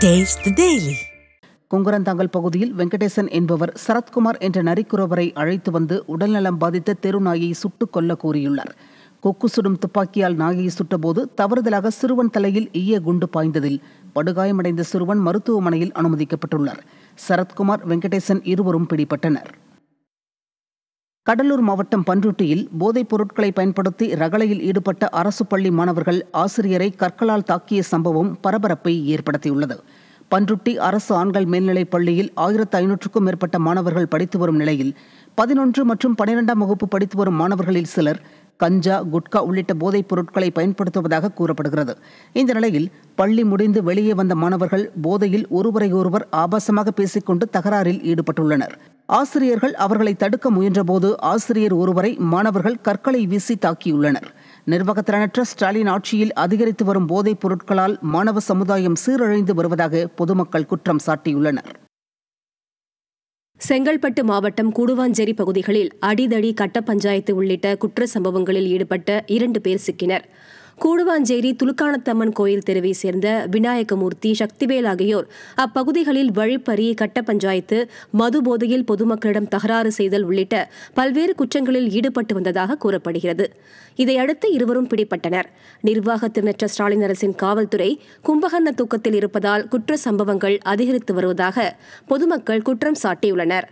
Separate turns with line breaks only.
Taste the Daily.
குங்குரந்தாங்கல் பகுதியில் வெங்கடேசன் என்பவர் சரத்குமார் என்ற நரிக்குறவரை அழைத்து வந்து உடல்நலம் பாதித்த தெரு நாயை சுட்டுக் கொல்ல கூறியுள்ளார். கொக்கு சுடும் துப்பாக்கியால் நாயை சுட்டபோது தவறுதலாக சிறுவன் தலையில் ஈய குண்டு பாய்ந்ததில் படுகாயமடைந்த சிறுவன் மருத்துவமனையில் அனுமதிக்கப்பட்டுள்ளார். சரத்குமார், வெங்கடேசன் இருவரும் பிடிபட்டனர். கடலூர் மாவட்டம் பண்ருட்டியில் போதைப் பொருட்களை பயன்படுத்தி ரகளையில் ஈடுபட்ட அரசு பள்ளி மாணவர்கள் ஆசிரியரை கற்களால் தாக்கிய சம்பவம் பரபரப்பை ஏற்படுத்தியுள்ளது. பண்ருட்டி அரசு ஆண்கள் மேல்நிலைப் பள்ளியில் 1500க்கும் மேற்பட்ட மாணவர்கள் படித்து வரும் நிலையில் 11 மற்றும் 12ஆம் வகுப்பு படித்து வரும் மாணவர்களில் சிலர் கஞ்சா, குட்கா உள்ளிட்ட போதைப் பொருட்களை பயன்படுத்துவதாக கூறப்படுகிறது. இந்த நிலையில் பள்ளி முடிந்து வெளியே வந்த மாணவர்கள் போதையில் ஒருவரை ஒருவர் ஆபாசமாக பேசிக்கொண்டு தகராறில் ஈடுபட்டுள்ளனர். ஆசிரியர்கள் அவர்களை தடுக்க முயன்றபோது ஆசிரியர் ஒருவரை மாணவர்கள் கற்களை வீசி தாக்கியுள்ளனர். நிர்வாகத்திறனற்ற ஸ்டாலின் ஆட்சியில் அதிகரித்து வரும் போதைப் பொருட்களால் மாணவ சமுதாயம் சீரழிந்து வருவதாக பொதுமக்கள் குற்றம் சாட்டியுள்ளனர்.
செங்கல்பட்டு மாவட்டம் கூடுவாஞ்சேரி பகுதிகளில் அடிதடி, கட்ட பஞ்சாயத்து உள்ளிட்ட குற்ற சம்பவங்களில் ஈடுபட்ட 2 பேர் சிக்கினர். கூடுவாஞ்சேரி துலுக்கானத்தம்மன் கோயில் தெருவை சேர்ந்த விநாயகமூர்த்தி, சக்திவேல் ஆகியோர் அப்பகுதிகளில் வழிப்பறி, கட்ட பஞ்சாயத்து, மது போதையில் பொதுமக்களிடம் தகராறு செய்தல் உள்ளிட்ட பல்வேறு குற்றங்களில் ஈடுபட்டு வந்ததாக கூறப்படுகிறது. இதையடுத்து இருவரும் பிடிபட்டனர். நிர்வாகத்திறனற்ற ஸ்டாலின் அரசின் காவல்துறை கும்பகர்ண தூக்கத்தில் இருப்பதால் குற்ற சம்பவங்கள் அதிகரித்து வருவதாக பொதுமக்கள் குற்றம் சாட்டியுள்ளனர்.